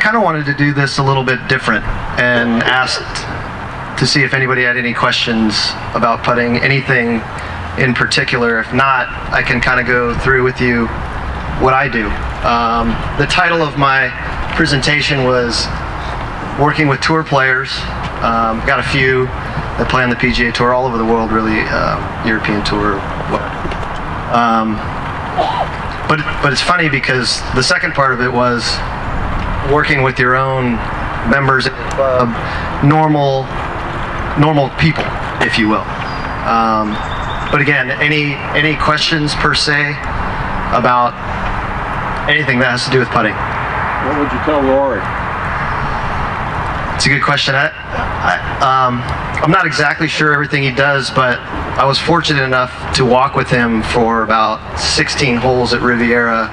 kind of wanted to do this a little bit different and asked to see if anybody had any questions about putting, anything in particular. If not, I can kind of go through with you what I do. The title of my presentation was Working with Tour Players. Got a few that play on the PGA Tour all over the world, really, European Tour. But it's funny because the second part of it was working with your own members, normal people, if you will. But again, any questions per se about anything that has to do with putting? What would you tell Rory? It's a good question. I'm not exactly sure everything he does, but I was fortunate enough to walk with him for about 16 holes at Riviera,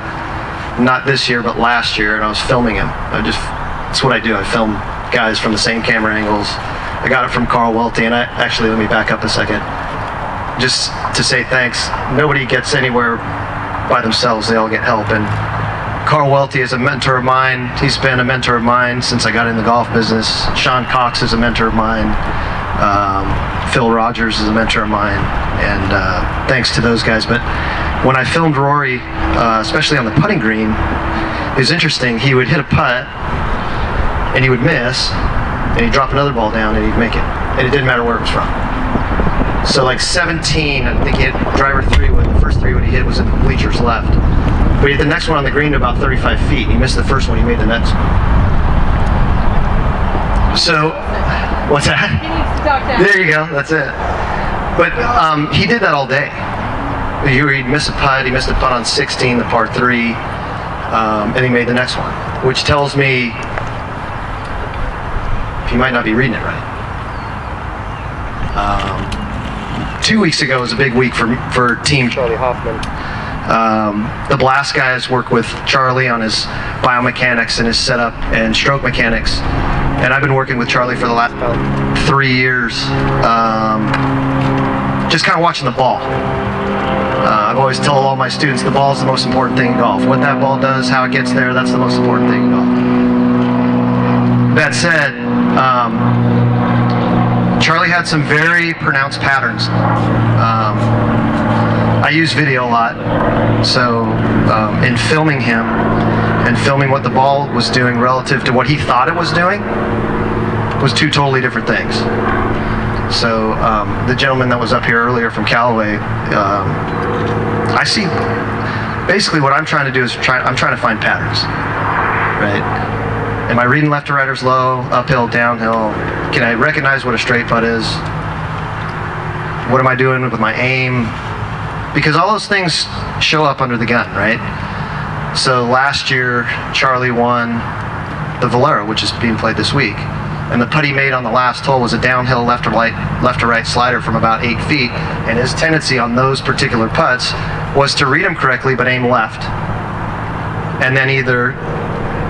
not this year, but last year, and I was filming him. That's what I do. I film guys from the same camera angles. I got it from Carl Welty, and actually, let me back up a second. Just to say thanks. Nobody gets anywhere by themselves. They all get help. And Carl Welty is a mentor of mine. He's been a mentor of mine since I got in the golf business. Sean Cox is a mentor of mine. Phil Rogers is a mentor of mine. And thanks to those guys. But when I filmed Rory, especially on the putting green, it was interesting. He would hit a putt, and he would miss, and he'd drop another ball down, and he'd make it. And it didn't matter where it was from. So like 17, I think he hit driver 3, with the first 3 when he hit was in the bleachers left. But he hit the next one on the green to about 35 feet. He missed the first one, he made the next one. So, what's that? He needs to talk down. There you go, that's it. But he did that all day. He'd miss a putt, he missed a putt on 16, the par 3, and he made the next one. Which tells me he might not be reading it right. 2 weeks ago was a big week for Team Charlie Hoffman. The Blast guys work with Charlie on his biomechanics and his setup and stroke mechanics. And I've been working with Charlie for the last about 3 years, just kind of watching the ball. I've always told all my students the ball is the most important thing in golf. What that ball does, how it gets there, that's the most important thing in golf. That said, Charlie had some very pronounced patterns. I use video a lot, so in filming him and filming what the ball was doing relative to what he thought it was doing was 2 totally different things. So the gentleman that was up here earlier from Callaway, I see, basically what I'm trying to do is I'm trying to find patterns, right? Am I reading left to right or low, uphill, downhill? Can I recognize what a straight putt is? What am I doing with my aim? Because all those things show up under the gun, right? So last year, Charlie won the Valero, which is being played this week. And the putt he made on the last hole was a downhill left to right slider from about 8 feet. And his tendency on those particular putts was to read them correctly, but aim left. And then either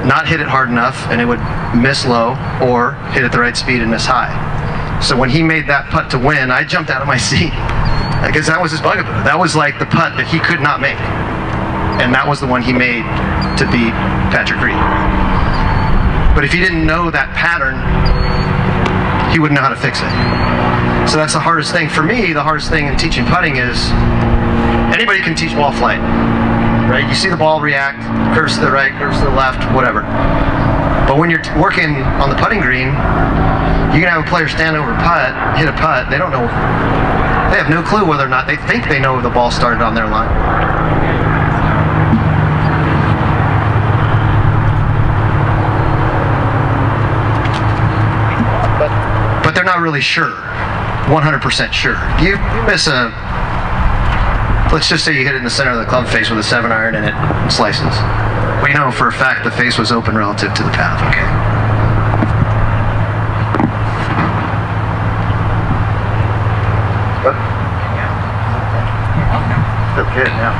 not hit it hard enough and it would miss low, or hit at the right speed and miss high. So when he made that putt to win, I jumped out of my seat, because that was his bugaboo. That was like the putt that he could not make, and that was the one he made to beat Patrick Reed. But if he didn't know that pattern, he wouldn't know how to fix it. So that's the hardest thing for me. The hardest thing in teaching putting is anybody can teach ball flight. Right? You see the ball react, curves to the right, curves to the left, whatever. But when you're working on the putting green, you can have a player stand over a putt, hit a putt, they don't know, they have no clue whether or not they think they know the ball started on their line. But they're not really sure, 100% sure. You miss a, let's just say you hit it in the center of the club face with a 7-iron and it slices. We know for a fact the face was open relative to the path, okay? But, feel good now.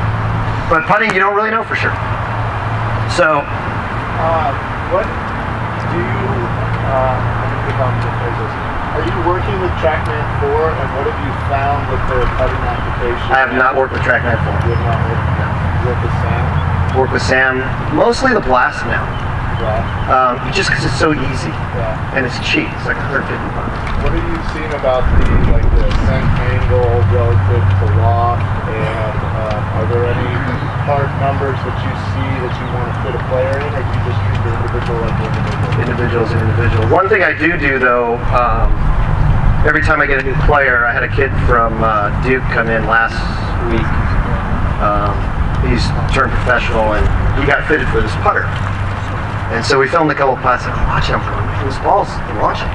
But putting, you don't really know for sure. So, what do you, are you working with TrackMan 4, and what have you found with their putting application? I have not worked with TrackMan 4. You have not worked with Sam? Work with Sam, mostly the Blast now. Just because it's so easy. Yeah. And it's cheap. It's like $150. What have you seen about the scent angle relative to loft, and are there any hard numbers that you see that you want to fit a player in, or do you just treat the individual like the individual? Individual. One thing I do though, every time I get a new player, I had a kid from Duke come in last week. He's turned professional and he got fitted for this putter. And so we filmed a couple putts and I'm watching him going, this ball's launching.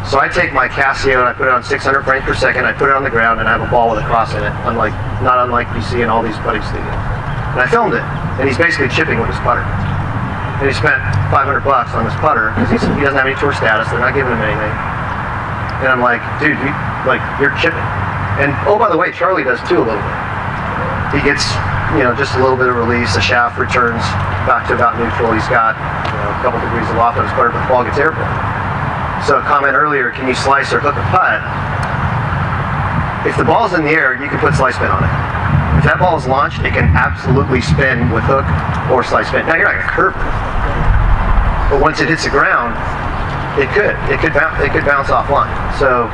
So I take my Casio and I put it on 600 frames per second, I put it on the ground and I have a ball with a cross in it, not unlike you see in all these putting studios. And I filmed it, and he's basically chipping with his putter. And he spent $500 on this putter because he doesn't have any tour status, they're not giving him anything. And I'm like, dude, you're chipping. And oh, by the way, Charlie does too a little bit. He gets, just a little bit of release, the shaft returns back to about neutral. He's got, a couple degrees of loft on his putter, but the ball gets airborne. So a comment earlier, can you slice or hook a putt? If the ball's in the air, you can put slice spin on it. If that ball is launched, it can absolutely spin with hook or slice spin. Now you're not gonna curve it, but once it hits the ground, it could bounce offline. So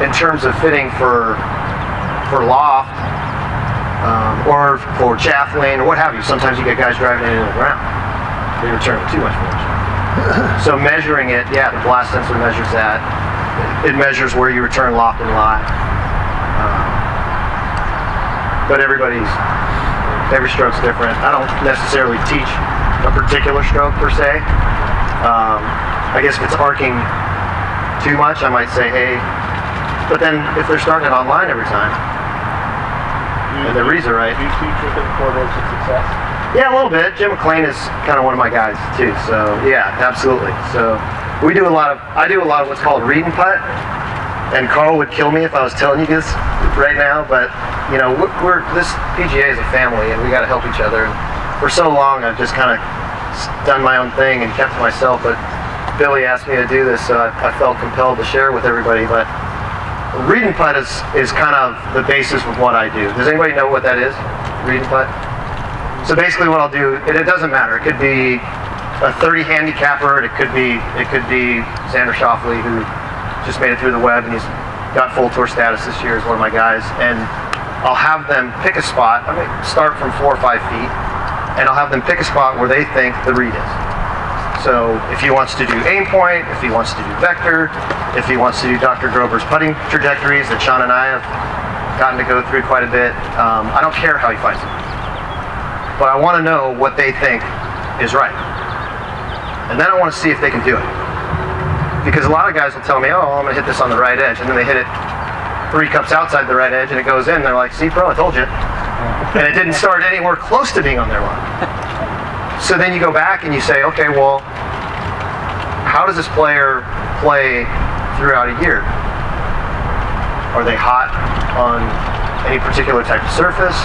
in terms of fitting for loft or for chaff lane or what have you, sometimes you get guys driving it into the ground. They return with too much force. So measuring it, yeah, the blast sensor measures that. It measures where you return loft and lie. But every stroke's different. I don't necessarily teach a particular stroke per se. I guess if it's arcing too much, I might say, hey. But then if they're starting it online every time, and the reads are right. Do you teach within 4 days of success? Yeah, a little bit. Jim McLean is kind of one of my guys too. So yeah, absolutely. So I do a lot of what's called read and putt. And Carl would kill me if I was telling you this right now, but this PGA is a family, and we got to help each other. And for so long, I've just kind of done my own thing and kept to myself. But Billy asked me to do this, so I felt compelled to share with everybody. But read and putt is kind of the basis of what I do. Does anybody know what that is? Read and putt. So basically, what I'll do, and it doesn't matter. It could be a 30 handicapper. It could be Xander Schauffele, who just made it through the web, and he's got full tour status this year as one of my guys. And I'll have them pick a spot. I mean, start from 4 or 5 feet, and I'll have them pick a spot where they think the read is. So if he wants to do aim point, if he wants to do vector, if he wants to do Dr. Grober's putting trajectories that Sean and I have gotten to go through quite a bit, I don't care how he finds it. But I want to know what they think is right. And then I want to see if they can do it. Because a lot of guys will tell me, oh, I'm going to hit this on the right edge, and then they hit it 3 cups outside the right edge, and it goes in, and they're like, see, bro, I told you. And it didn't start anywhere close to being on their line. So then you go back and you say, okay, well, how does this player play throughout a year? Are they hot on any particular type of surface?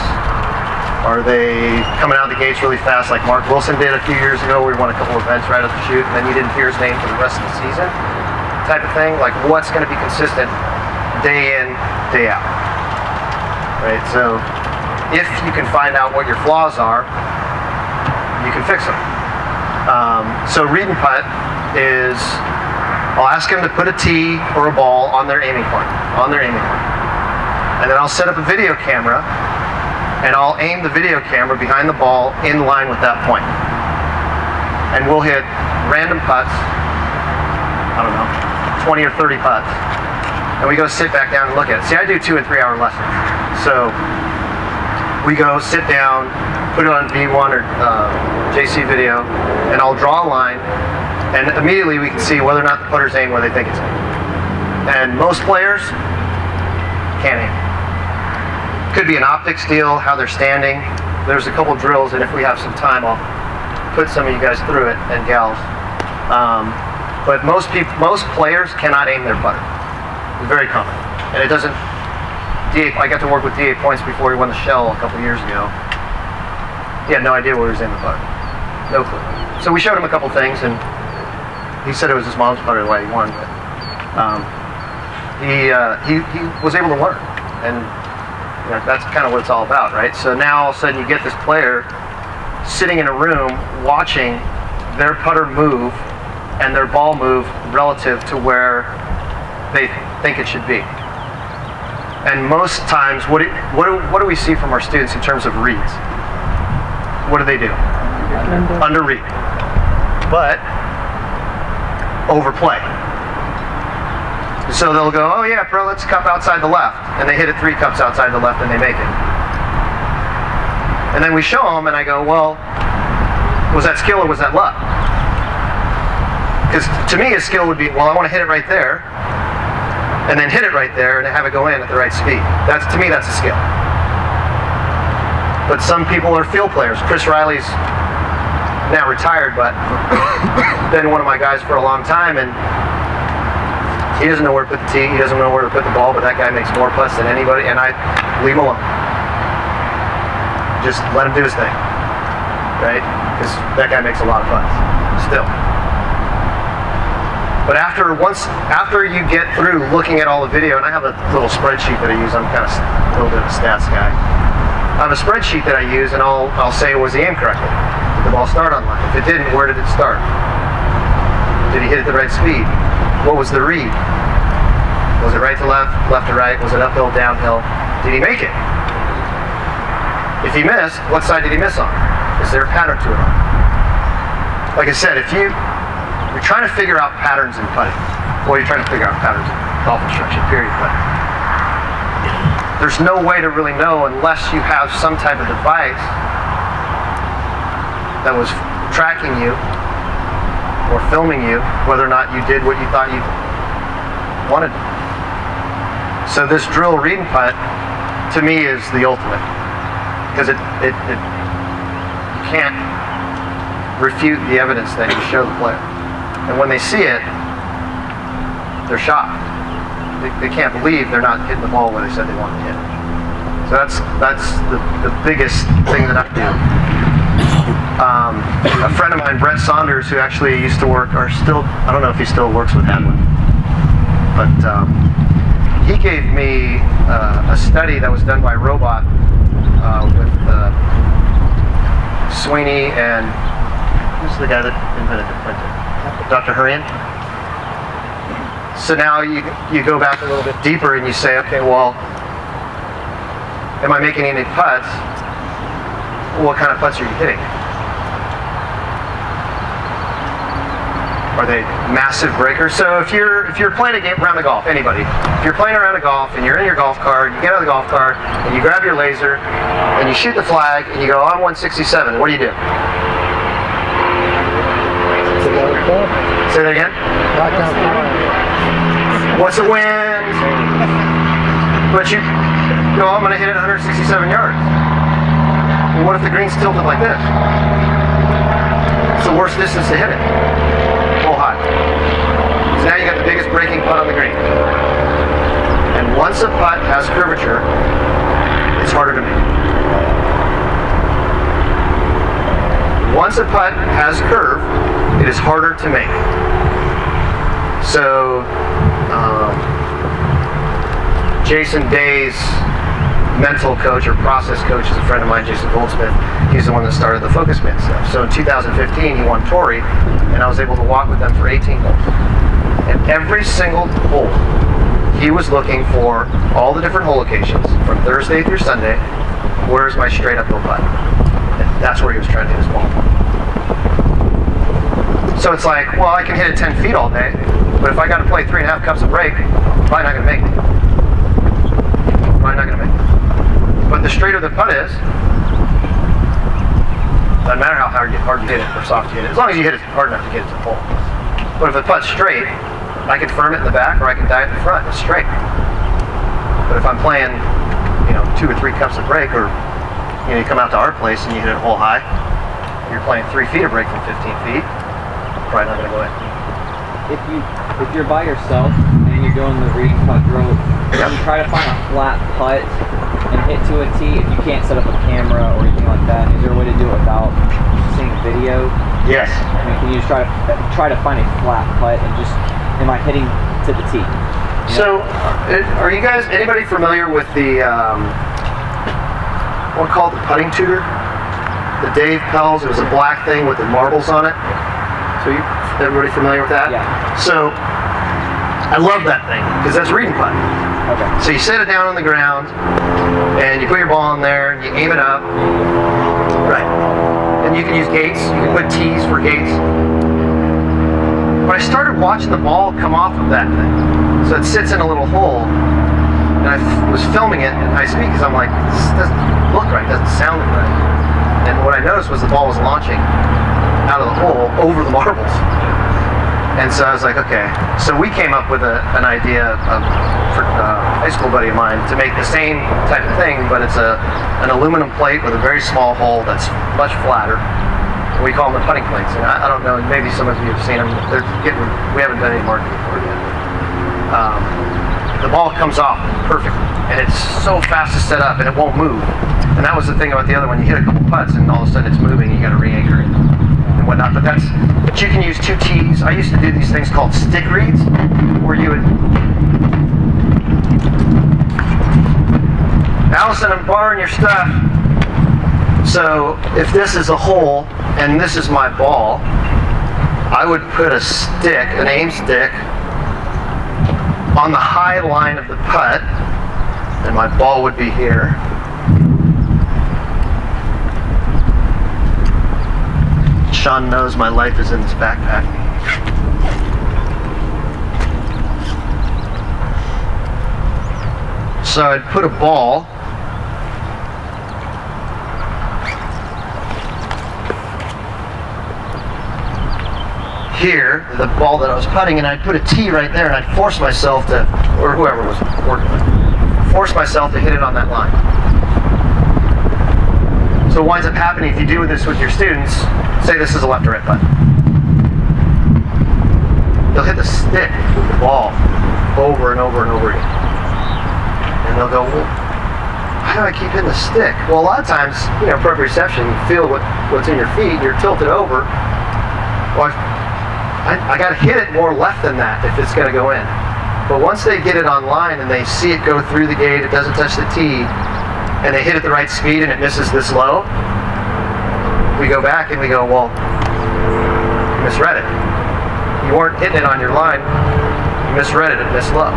Are they coming out of the gates really fast like Mark Wilson did a few years ago? We won a couple events right at the shoot, and then you didn't hear his name for the rest of the season type of thing? Like, what's going to be consistent day in, day out? Right? So if you can find out what your flaws are, you can fix them. So read and putt is, I'll ask them to put a tee or a ball on their aiming point, and then I'll set up a video camera, and I'll aim the video camera behind the ball in line with that point. And we'll hit random putts, I don't know, 20 or 30 putts, and we go sit back down and look at it. See, I do 2 and 3 hour lessons. So we go sit down, put it on V1 or JC video, and I'll draw a line, and immediately we can see whether or not the putter's aimed where they think it's aimed. And most players can't aim. Could be an optics deal, how they're standing. There's a couple drills, and if we have some time, I'll put some of you guys through it, and gals. But most players cannot aim their putter. It's very common, and it doesn't. I got to work with D.A. Points before he won the Shell a couple years ago. He had no idea where he was aiming the putter, no clue. So we showed him a couple things, and he said it was his mom's putter the way he won. But he was able to learn, and that's kind of what it's all about, right? So now all of a sudden you get this player sitting in a room watching their putter move and their ball move relative to where they think it should be. And most times, what do we see from our students in terms of reads? What do they do? Under read. But overplay. So they'll go, oh yeah, bro, let's cup outside the left. And they hit it 3 cups outside the left and they make it. And then we show them and I go, well, was that skill or was that luck? Because to me, a skill would be, well, I want to hit it right there, and then hit it right there, and have it go in at the right speed. To me, that's a skill. But some people are field players. Chris Riley's now retired, but been one of my guys for a long time, and he doesn't know where to put the tee, he doesn't know where to put the ball, but that guy makes more putts than anybody, and I leave him alone. Just let him do his thing, right? Because that guy makes a lot of putts, still. But after you get through looking at all the video, and I have a little spreadsheet that I use, I'm kind of a little bit of a stats guy. I have a spreadsheet that I use, and I'll say, was he aimed correctly? Did the ball start on line? If it didn't, where did it start? Did he hit it at the right speed? What was the read? Was it right to left, left to right? Was it uphill, downhill? Did he make it? If he missed, what side did he miss on? Is there a pattern to it? Like I said, if you're trying to figure out patterns in putting, well, you're trying to figure out patterns in golf instruction, period, but there's no way to really know unless you have some type of device that was tracking you or filming you, whether or not you did what you thought you wanted. So this drill, read and putt, to me is the ultimate, because you can't refute the evidence that you show the player. And when they see it, they're shocked. They can't believe they're not hitting the ball where they said they wanted to hit it. So that's the biggest thing that I do. A friend of mine, Brett Saunders, who actually used to work, or still, I don't know if he still works with Hadwin, but he gave me a study that was done by Robot with Sweeney and who's the guy that invented the printer? Dr. Hurian. So now you go back a little bit deeper and you say, okay, well, am I making any putts? What kind of putts are you hitting? Are they massive breakers? So if you're playing a game around the golf, anybody, if you're playing around a golf and you're in your golf cart, you get out of the golf cart and you grab your laser and you shoot the flag and you go, I'm 167. What do you do? Say that again? What's the wind? But you go, I'm going to hit it 167 yards. Well, what if the green's tilted like this? It's the worst distance to hit it. Full high. So now you got the biggest breaking putt on the green. And once a putt has curvature, it's harder to make. Once a putt has curve, it is harder to make. So, Jason Day's mental coach or process coach is a friend of mine, Jason Goldsmith. He's the one that started the Focus Man stuff. So in 2015, he won Torrey, and I was able to walk with them for 18 holes. And every single hole, he was looking for all the different hole locations from Thursday through Sunday. Where's my straight uphill putt? And that's where he was trying to hit his ball. So it's like, well, I can hit it 10 feet all day, but if I got to play 3.5 cups of break, I'm probably not going to make it. Probably not going to make it. But the straighter the putt is, doesn't matter how hard you hit it or soft you hit it, as long as you hit it hard enough to get it to the hole. But if the putt's straight, I can firm it in the back or I can die it in the front. It's straight. But if I'm playing, 2 or 3 cups of break, or you come out to our place and you hit it hole high, you're playing 3 feet of break from 15 feet. Probably not going to go in. If you're by yourself and you're doing the read and putt drill, you try to find a flat putt and hit to a tee. If you can't set up a camera or anything like that, is there a way to do it without seeing video? Yes. I mean, can you just try to find a flat putt and just, am I hitting to the tee? So, are you guys, anybody familiar with the, what called the putting tutor? the Dave Pells. It was a black thing with the marbles on it. So everybody familiar with that? Yeah. So I love that thing because that's reading putt. Okay. So you set it down on the ground and you put your ball in there and you aim it up. Right. And you can use gates. You can put tees for gates. But I started watching the ball come off of that thing. So it sits in a little hole. And I was filming it at high speed because I'm like, this doesn't look right, doesn't sound right. And what I noticed was the ball was launching out of the hole over the marbles. And so I was like, okay. So we came up with an idea for a high school buddy of mine to make the same type of thing, but it's an aluminum plate with a very small hole that's much flatter. We call them the putting plates. And I don't know, maybe some of you have seen them. We haven't done any marketing for it yet. The ball comes off perfectly, and it's so fast to set up, and it won't move. And that was the thing about the other one. You hit a couple putts, and all of a sudden it's moving. You got to re-anchor it and whatnot. But you can use 2 tees. I used to do these things called stick reads, where you would. Allison, I'm borrowing your stuff. So if this is a hole and this is my ball, I would put a stick, an aim stick, on the high line of the putt, and my ball would be here. Sean knows my life is in this backpack. So I'd put a ball here, the ball that I was putting, and I'd put a tee right there, and I'd force myself to, or whoever was working with it, force myself to hit it on that line. So what winds up happening if you do this with your students, say this is a left or right putt. They'll hit the stick with the ball over and over and over again. And they'll go, well, how do I keep hitting the stick? Well, a lot of times, proprioception, you feel what's in your feet, you're tilted over. Well, I got to hit it more left than that if it's going to go in. But once they get it online and they see it go through the gate, it doesn't touch the tee, and they hit it the right speed and it misses this low, we go back and we go, well, you misread it. You weren't hitting it on your line, you misread it, it missed low.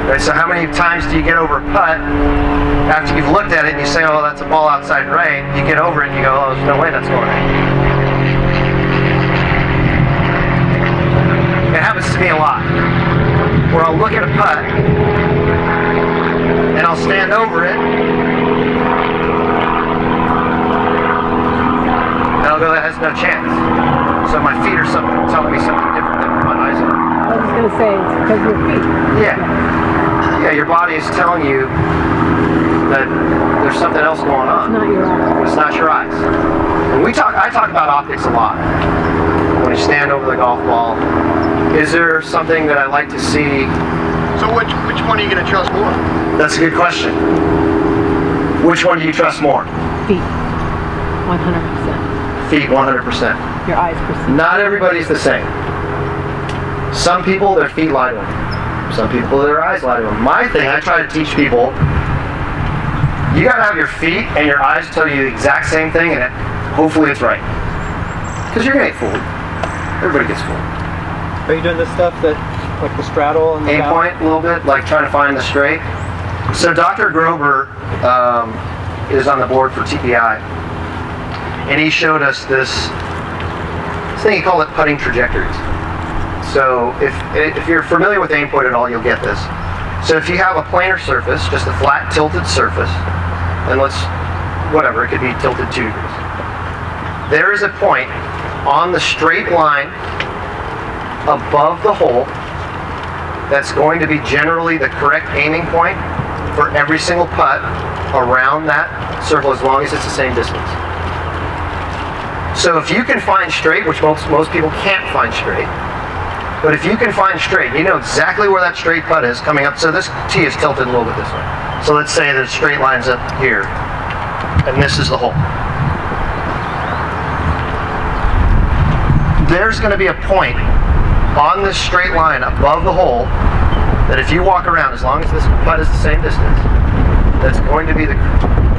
Right, so how many times do you get over a putt after you've looked at it and you say, oh, that's a ball outside right, you get over it and you go, oh, there's no way that's going right. It happens to me a lot, where I'll look at a putt, and I'll stand over it, and I'll go, that has no chance. So my feet are telling me something different than my eyes are. I was just going to say, it's because of your feet. Yeah, your body is telling you that there's something else going on. It's not your eyes. It's not your eyes. And I talk about optics a lot. When you stand over the golf ball, is there something that I like to see? So which one are you going to trust more? That's a good question. Which one do you trust more? Feet. 100%. Feet, 100%. Your eyes perceive. Not everybody's the same. Some people, their feet lie to them. Some people, their eyes lie to them. My thing, I try to teach people, you got to have your feet and your eyes tell you the exact same thing, and hopefully it's right. Because you're going to get fooled. Everybody gets fooled. Are you doing this stuff that, like the straddle and the aim point a little bit, like trying to find the straight? So Dr. Grover is on the board for TPI, and he showed us this thing, he called it putting trajectories. So if you're familiar with aim point at all, you'll get this. So if you have a planar surface, just a flat tilted surface, and whatever, it could be tilted 2 degrees. There is a point on the straight line above the hole that's going to be generally the correct aiming point for every single putt around that circle, as long as it's the same distance. So if you can find straight, which most people can't find straight, but if you can find straight, you know exactly where that straight putt is coming up. So this tee is tilted a little bit this way. So let's say the straight line's up here, and this is the hole. There's going to be a point on this straight line above the hole that if you walk around, as long as this putt is the same distance, that's going to be the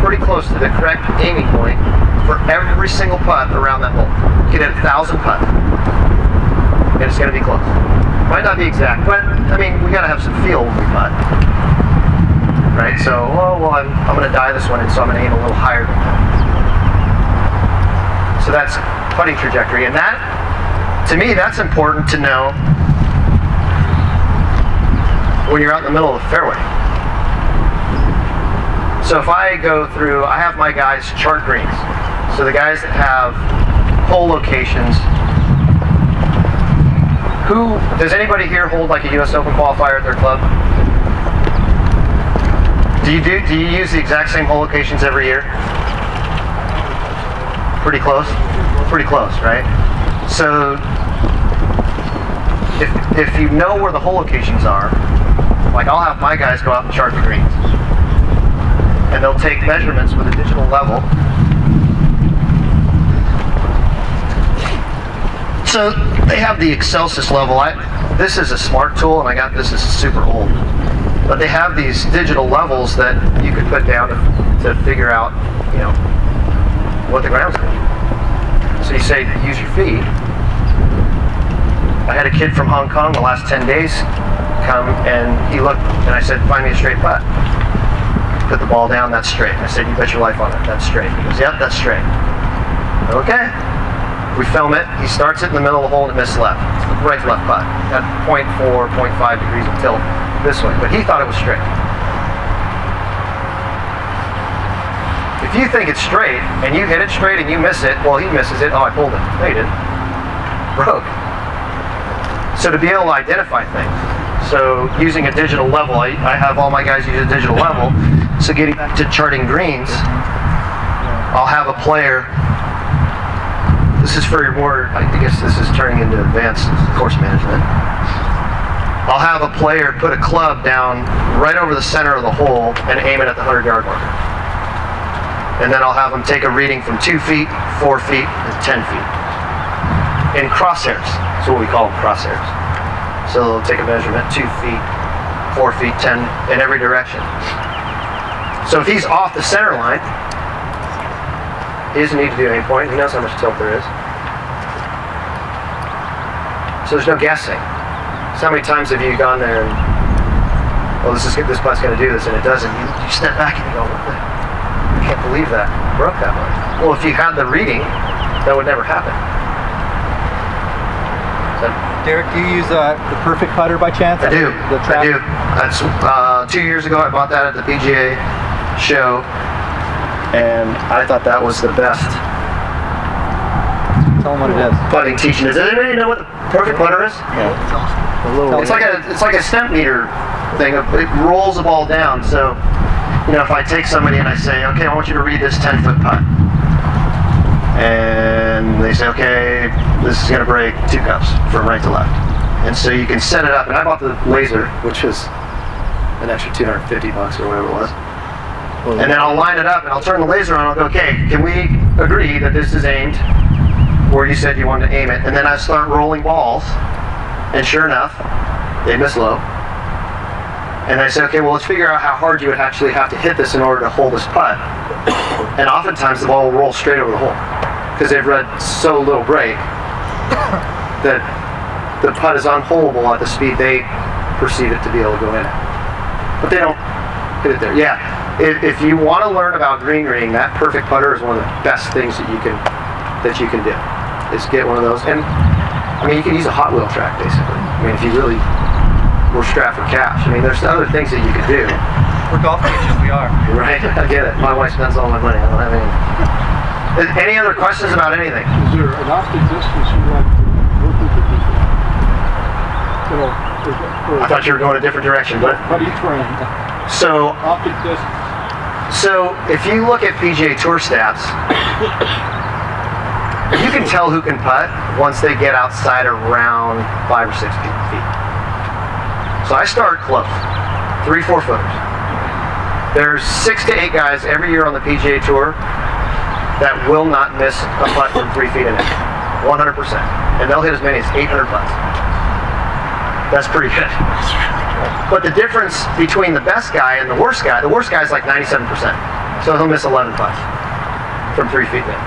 pretty close to the correct aiming point for every single putt around that hole. You can hit 1,000 putts, and it's going to be close. Might not be exact, but I mean, we got to have some feel when we putt, right? So, oh well, I'm going to die this one, and so I'm going to aim a little higher than that. So that's putting trajectory, and that, to me, that's important to know when you're out in the middle of the fairway. So if I go through, I have my guys chart greens. So the guys that have hole locations. Does anybody here hold like a US Open qualifier at their club? Do you use the exact same hole locations every year? Pretty close? Pretty close, right? So if you know where the hole locations are, like I'll have my guys go out and chart the greens. And they'll take measurements with a digital level. So they have the Excelsis level. This is a smart tool, and I got this. This is super old. But they have these digital levels that you could put down to figure out, you know, what the ground's going to be. So you say, use your feet. I had a kid from Hong Kong the last 10 days come, and he looked, and I said, find me a straight putt. Put the ball down, that's straight. I said, you bet your life on it, that's straight. He goes, yep, that's straight. Okay. We film it. He starts it in the middle of the hole and it missed left. Right to left putt. At 0.4, 0.5 degrees of tilt this way. But he thought it was straight. If you think it's straight and you hit it straight and you miss it, well, he misses it. Oh, I pulled it. No, you didn't. Broke. So to be able to identify things. So using a digital level, I have all my guys use a digital level. So getting back to charting greens, I'll have a player. This is for your more, I guess this is turning into advanced course management. I'll have a player put a club down right over the center of the hole and aim it at the 100-yard marker. And then I'll have them take a reading from 2 feet, 4 feet, and 10 feet. In crosshairs. That's what we call them, crosshairs. So they'll take a measurement, 2 feet, 4 feet, 10, in every direction. So if he's off the center line, he doesn't need to do any point. He knows how much tilt there is. So there's no guessing. So how many times have you gone there and, well, this putt's going to do this, and it doesn't. You step back and you go, what the? I can't believe that broke that much. Well, if you had the reading, that would never happen. So, Derek, do you use the Perfect Putter by chance? I do. I do. That's 2 years ago. I bought that at the PGA show, and I thought that was the best. Tell them what it is. Putting teaching. Does anybody know what the Perfect Putter is? Yeah. It's like a stemp meter thing. It rolls the ball down. So, you know, if I take somebody and I say, okay, I want you to read this 10-foot putt, and they say, okay, this is going to break 2 cups from right to left, and so you can set it up. And I bought the laser, which was an extra $250 or whatever it was. And then I'll line it up and I'll turn the laser on. I'll go, okay, can we agree that this is aimed where you said you wanted to aim it? And then I start rolling balls, and sure enough, they miss low. And I say, okay, well, let's figure out how hard you would actually have to hit this in order to hold this putt. And oftentimes the ball will roll straight over the hole because they've read so little break that the putt is unholdable at the speed they perceive it to be able to go in at. But they don't hit it there. Yeah. If you want to learn about green reading, that Perfect Putter is one of the best things that you can do. Is get one of those, and I mean you can use a Hot Wheel track basically. I mean if you really were strapped for cash. I mean there's other things that you could do. We're golf agents, we are. Right, I get it. My wife spends all my money. I don't have any. Any other questions about anything? Is there an optic distance you like to work with the people? You know, I thought you were going a different direction, but how do you train? so Optic distance. So if you look at PGA Tour stats, you can tell who can putt once they get outside around 5 or 6 feet. So I start close, 3-4 footers. There's 6 to 8 guys every year on the PGA Tour that will not miss a putt from 3 feet in it, 100%. And they'll hit as many as 800 putts. That's pretty good. But the difference between the best guy and the worst guy is like 97%. So he'll miss 11 putts from 3 feet in.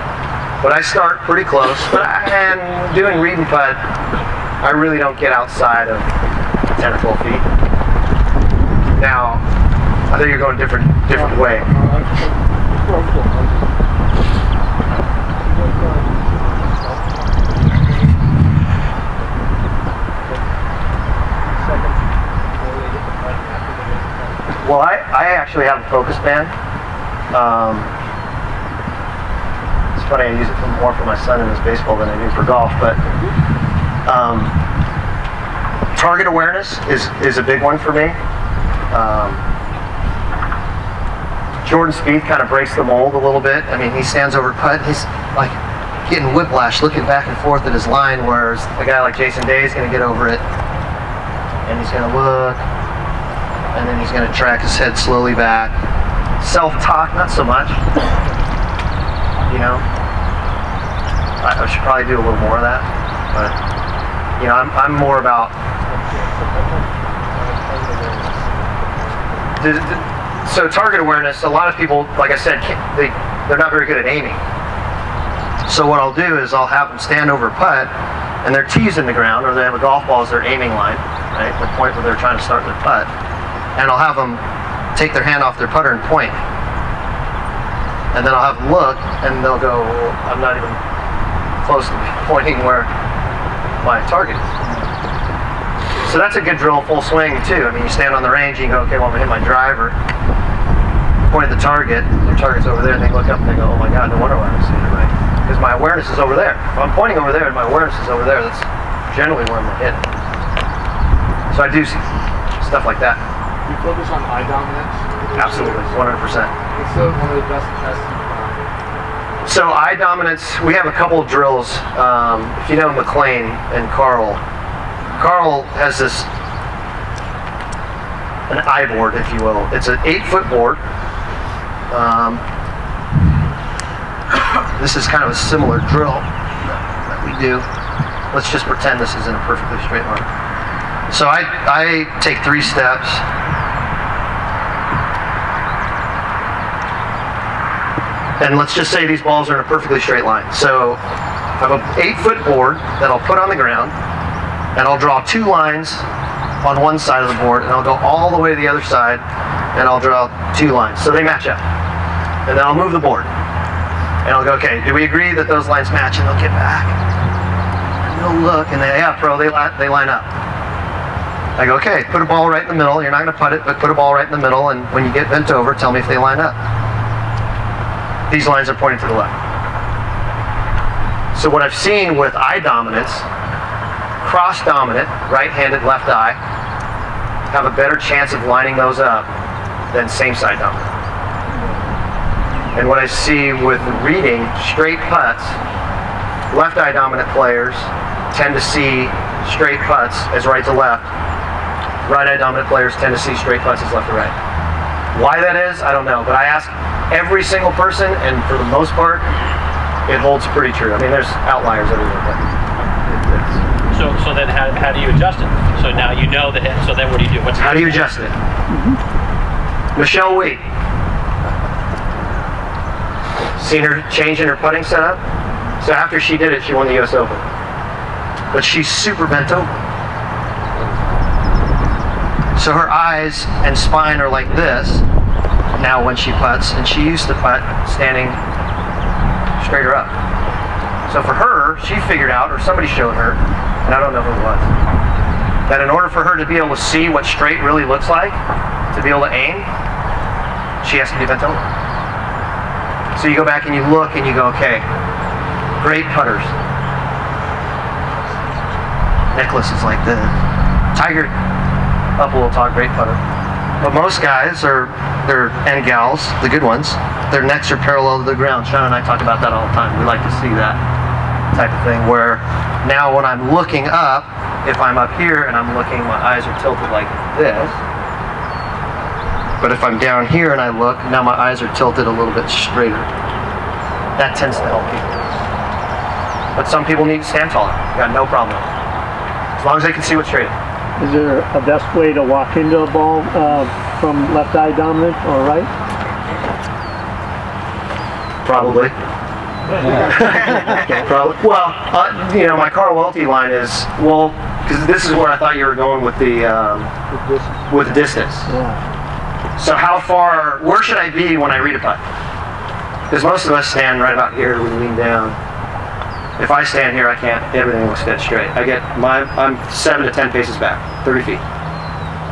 But I start pretty close. And doing read and putt, I really don't get outside of 10 or 12 feet. Now, I think you're going a different way. Well, I actually have a focus band. It's funny, I use it more for my son in his baseball than I do for golf, but target awareness is a big one for me. Jordan Spieth kind of breaks the mold a little bit. I mean, he stands over putt, he's like getting whiplash, looking back and forth at his line, whereas a guy like Jason Day is going to get over it, and he's going to look, and then he's going to track his head slowly back. Self-talk, not so much. You know, I should probably do a little more of that, but you know, I'm more about. So target awareness. A lot of people, like I said, they're not very good at aiming. So what I'll do is I'll have them stand over putt, and their tee's in the ground, or they have a golf ball as their aiming line, right? The point where they're trying to start their putt. And I'll have them take their hand off their putter and point. And then I'll have them look, and they'll go, I'm not even close to pointing where my target is. So that's a good drill, full swing too. I mean, you stand on the range, you can go, okay, well, I'm gonna hit my driver, point at the target, their target's over there, and they look up and they go, oh my God, no wonder why I'm seeing it right. Because my awareness is over there. If I'm pointing over there and my awareness is over there, that's generally where I'm gonna hit. So I do stuff like that. You focus on eye dominance? Absolutely, 100%. What's one of the best tests you found? So eye dominance, we have a couple of drills. If you know McLean and Carl has an eye board, if you will. It's an 8-foot board. This is kind of a similar drill that we do. Let's just pretend this is in a perfectly straight line. So I take 3 steps. And let's just say these balls are in a perfectly straight line. So I have an 8-foot board that I'll put on the ground, and I'll draw 2 lines on one side of the board, and I'll go all the way to the other side, and I'll draw 2 lines. So they match up. And then I'll move the board. And I'll go, okay, do we agree that those lines match? And they'll get back. And they'll look, and yeah, pro, they line up. I go, okay, put a ball right in the middle. You're not going to putt it, but put a ball right in the middle, and when you get bent over, tell me if they line up. These lines are pointing to the left. So what I've seen with eye dominance, cross-dominant, right-handed left eye, have a better chance of lining those up than same-side dominant. And what I see with reading straight putts, left eye dominant players tend to see straight putts as right to left. Right eye dominant players tend to see straight putts as left to right. Why that is, I don't know, but I ask every single person, and for the most part, it holds pretty true. I mean, there's outliers everywhere, but So then how do you adjust it? So now you know that, so then what do you do? How do you adjust it? Michelle Wade. Seen her changing her putting setup? So after she did it, she won the US Open. But she's super bent over. So her eyes and spine are like this now when she putts, and she used to putt standing straighter up. So for her, she figured out, or somebody showed her, and I don't know who it was, that in order for her to be able to see what straight really looks like, to be able to aim, she has to be bent over. So you go back and you look and you go, okay, great putters. Nicholas is like this. Tiger, up a little talk, great putter. But most guys and gals, the good ones, their necks are parallel to the ground. Sean and I talk about that all the time. We like to see that type of thing, where now when I'm looking up, if I'm up here and I'm looking, my eyes are tilted like this. But if I'm down here and I look, now my eyes are tilted a little bit straighter. That tends to help people. But some people need to stand taller. Got no problem. As long as they can see what's straight. Is there a best way to walk into a ball from left eye dominant or right? Probably. Probably. Well, you know, my car loyalty line is, well, because this is where I thought you were going with the distance. Yeah. So how far, where should I be when I read a putt? Because most of us stand right about here, we lean down. If I stand here, I can't, everything looks dead straight. I'm 7 to 10 paces back, 30 feet.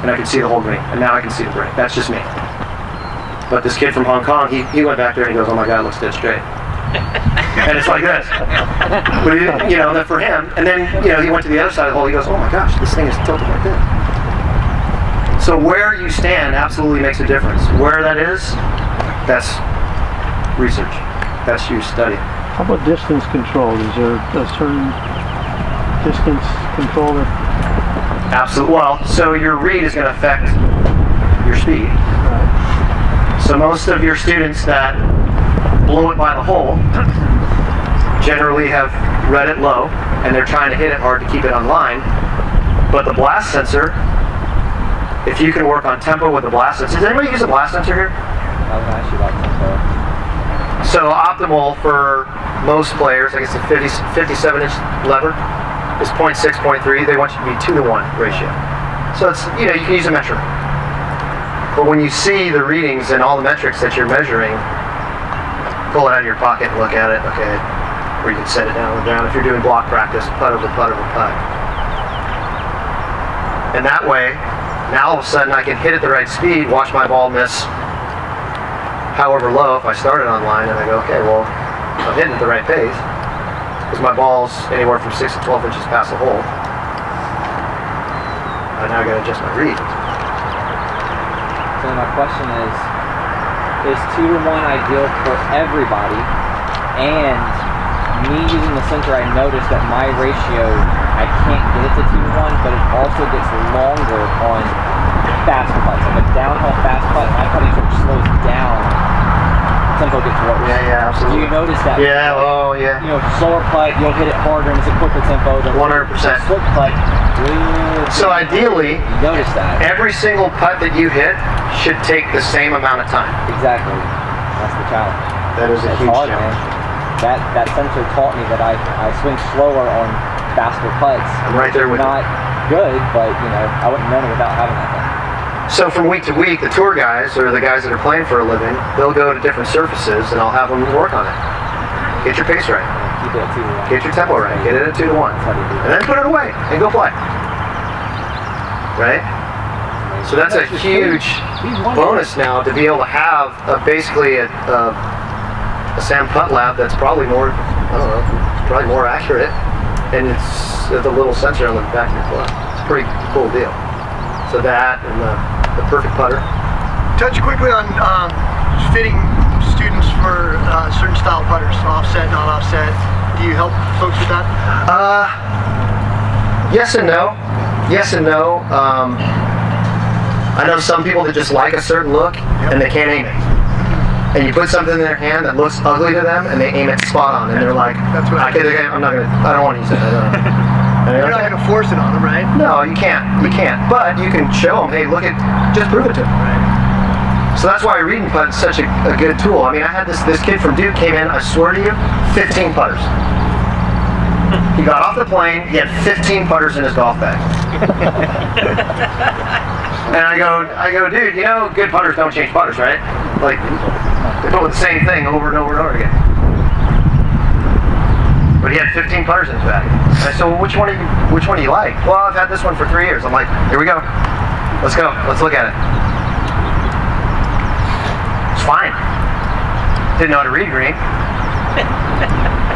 And I can see the whole green, and now I can see the break. That's just me. But this kid from Hong Kong, he went back there and he goes, oh my God, it looks dead straight. And it's like this. But you know, that for him, and then, you know, he went to the other side of the hole, he goes, oh my gosh, this thing is tilted like this. So where you stand absolutely makes a difference. Where that is, that's research. That's you study. How about distance control? Is there a certain distance control that... Absolutely. Well, so your read is going to affect your speed. Right. So most of your students that blow it by the hole generally have read it low, and they're trying to hit it hard to keep it on line. But the blast sensor, if you can work on tempo with the blast sensor, does anybody use a blast sensor here? I was going to ask you about tempo. So optimal for most players, I guess the 57-inch lever is 0.6, 0.3. They want you to be 2-to-1 ratio. So it's, you know, you can use a metric. But when you see the readings and all the metrics that you're measuring, pull it out of your pocket and look at it, okay, or you can set it down on the ground if you're doing block practice, putt over putt over putt. And that way, now all of a sudden I can hit at the right speed, watch my ball miss however low if I started on line, and I go, okay, well, I'm hitting at the right pace because my ball's anywhere from 6 to 12 inches past the hole. And now I got to adjust my read. So my question is 2-to-1 ideal for everybody? And me using the sensor, I noticed that my ratio, I can't get it to 2-to-1, but it also gets longer on fast putts. Like a downhill fast putt, my putting stroke slows down. Tempo gets worse. Yeah, absolutely. Do you notice that? Yeah, oh yeah. You know, slower putt, you'll hit it harder and it's a quicker tempo than 100%. Slick putt. So ideally, you notice that. every single putt that you hit should take the same amount of time. Exactly. That's the challenge. That is a It's huge hard, challenge. Man. That sensor taught me that I swing slower on faster putts. I'm right there with you. Not good, but you know, I wouldn't know it without having that thing. So from week to week, the tour guys, or the guys that are playing for a living, they'll go to different surfaces and I'll have them work on it. Get your pace right. Keep it at 2-to-1. Get your tempo right. Get it at 2-to-1. And then put it away and go play. Right? So that's a huge bonus now to be able to have basically a Sam Putt lab that's probably more, I don't know, probably more accurate, and it's the little sensor on the back of your club. It's a pretty cool deal. So that and the perfect putter. Touch quickly on fitting students for certain style putters, offset, not offset. Do you help folks with that? Yes and no. Yes and no. I know some people that just like a certain look and they can't aim it. And you put something in their hand that looks ugly to them and they aim it spot on and they're like, That's what I don't want to use it. You're not going to force it on them, right? No, you can't. You can't. But you can show them, hey, look at, just prove it to them. Right. So that's why reading putt is such a good tool. I mean, I had this kid from Duke came in, I swear to you, 15 putters. He got off the plane, he had 15 putters in his golf bag. And I go, dude, you know, good putters don't change putters, right? Like, they put the same thing over and over and over again. But he had 15 putters in his bag. And I said, well, which one do you like? Well, I've had this one for 3 years. I'm like, here we go. Let's go. Let's look at it. It's fine. Didn't know how to read green.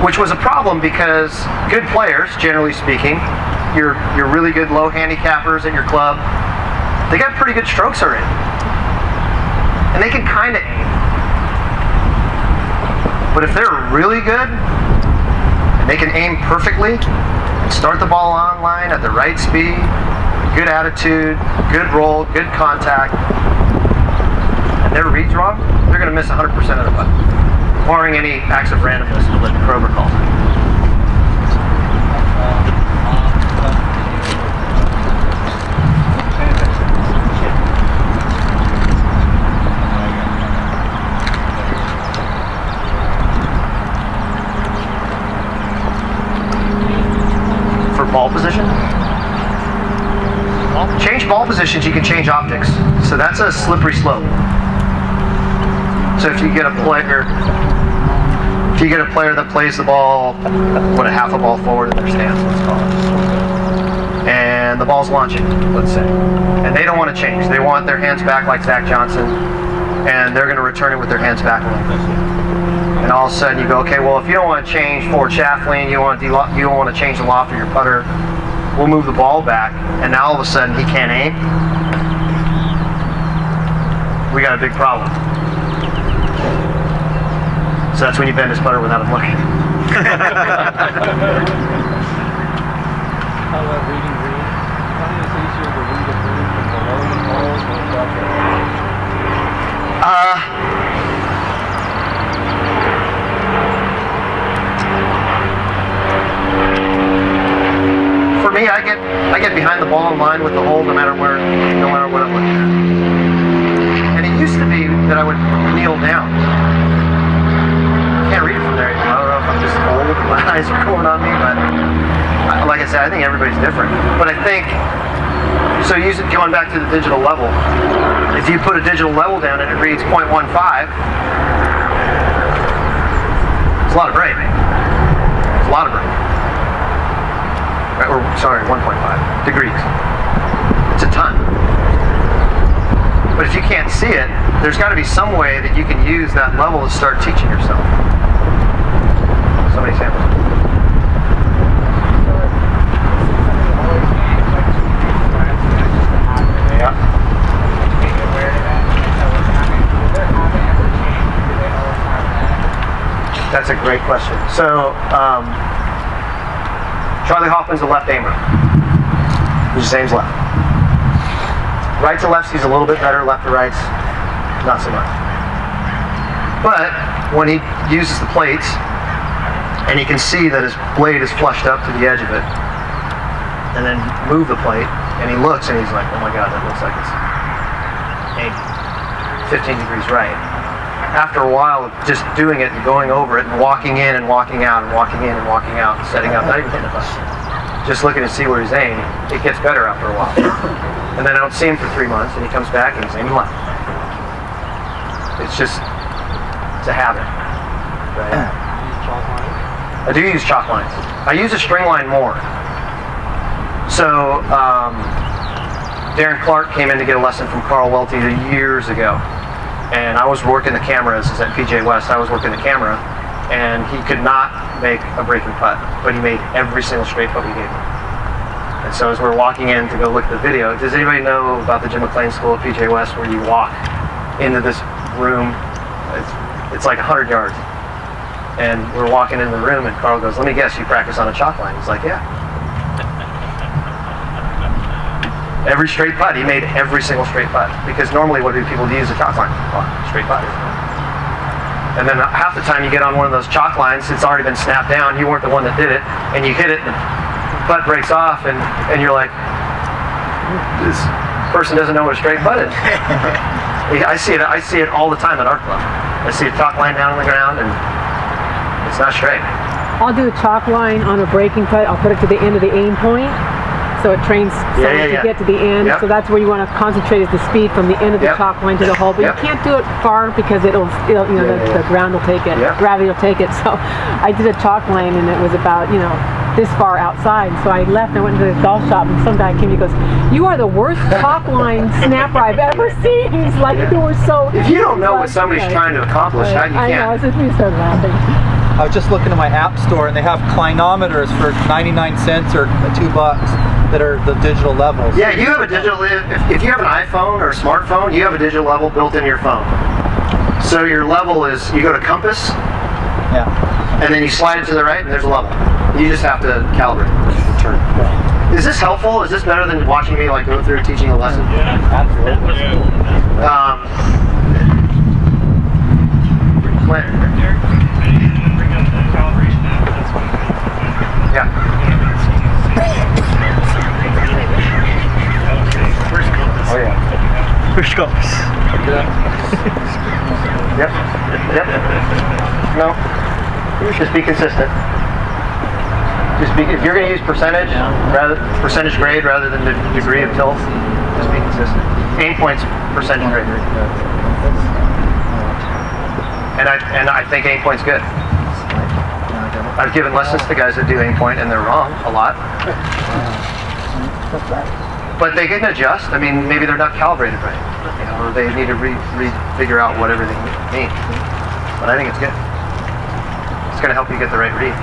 Which was a problem because good players, generally speaking, your really good low handicappers at your club, they got pretty good strokes already. And they can kind of aim. But if they're really good, they can aim perfectly and start the ball on line at the right speed, good attitude, good roll, good contact, and their read's wrong, they're going to miss 100% of the putt, barring any acts of randomness that Kroger calls it. ball positions, you can change optics. So that's a slippery slope. So if you get a player that plays the ball, what, a half a ball forward in their stance, let's call it, and the ball's launching, let's say, and they don't want to change. They want their hands back like Zach Johnson, and they're going to return it with their hands back like this. And all of a sudden you go, okay, well, if you don't want to change forward shaft lean, you don't want to change the loft of your putter, we'll move the ball back, and now all of a sudden he can't aim. We got a big problem. So that's when you bend his putter without him looking. How about reading green? How many it's easier to read a green from below the ball or above the ball? For me, I get behind the ball in line with the hole no matter what I'm looking at. And it used to be that I would kneel down. Can't read it from there. I don't know if I'm just old, my eyes are going on me, but like I said, I think everybody's different. But I think, so going back to the digital level, if you put a digital level down and it reads 0.15, it's a lot of break. It's a lot of break. Or, sorry, 1.5 degrees. It's a ton. But if you can't see it, there's got to be some way that you can use that level to start teaching yourself. Somebody sample. Yeah. That's a great question. So, Charlie Hoffman's a left aimer. He just aims left. Right to left, he's a little bit better. Left to right, not so much. But when he uses the plates, and he can see that his blade is flushed up to the edge of it, and then move the plate, and he looks and he's like, oh my god, that looks like it's 15 degrees right. After a while of just doing it and going over it and walking in and walking out and walking in and walking out and setting up, not even hitting a button, just looking to see where he's aiming, it gets better after a while. And then I don't see him for 3 months and he comes back and he's aiming left. It's a habit. Right? I do use chalk lines. I use a string line more. So, Darren Clark came in to get a lesson from Carl Welty years ago. And I was working the cameras at PJ West. I was working the camera, and he could not make a breaking putt, but he made every single straight putt we gave him. And so as we're walking in to go look at the video, does anybody know about the Jim McLean School at PJ West where you walk into this room? It's like 100 yards. And we're walking into the room, and Carl goes, let me guess, you practice on a chalk line? He's like, yeah. Every straight putt, he made every single straight putt. Because normally what do people use a chalk line? Oh, straight putt. And then half the time you get on one of those chalk lines, it's already been snapped down, you weren't the one that did it, and you hit it, and the putt breaks off, and you're like, this person doesn't know what a straight putt is. I see it all the time at our club. I see a chalk line down on the ground, and it's not straight. I'll do a chalk line on a breaking putt. I'll put it to the end of the aim point, so it trains someone to get to the end. Yep. So that's where you want to concentrate is the speed from the end of the chalk line to the hole. But you can't do it far because it'll the ground will take it, gravity will take it. So I did a chalk line and it was about this far outside. So I left and I went to the golf shop and some guy came and he goes, "You are the worst chalk line snapper I've ever seen." He's like, "You were so." If you don't know what somebody's trying to accomplish, how you can't. I know. So we started laughing. I was just looking at my app store and they have clinometers for 99 cents or $2 that are the digital levels. Yeah, you have a digital, if you have an iPhone or a smartphone, you have a digital level built into your phone. So your level is, you go to compass, and then you slide it to the right and there's a level. You just have to calibrate, turn. Is this helpful? Is this better than watching me like go through teaching a lesson? Yeah, absolutely. Yeah. Oh yeah. Where's compass? Yep. No. Just be consistent. If you're going to use percentage grade rather than the degree of tilt, Just be consistent. Aim points percentage rate. And I think aim point's good. I've given lessons to guys that do aim point and they're wrong a lot. But they can adjust. I mean, maybe they're not calibrated right, you know, or they need to figure out what everything means. But I think it's good. It's going to help you get the right read.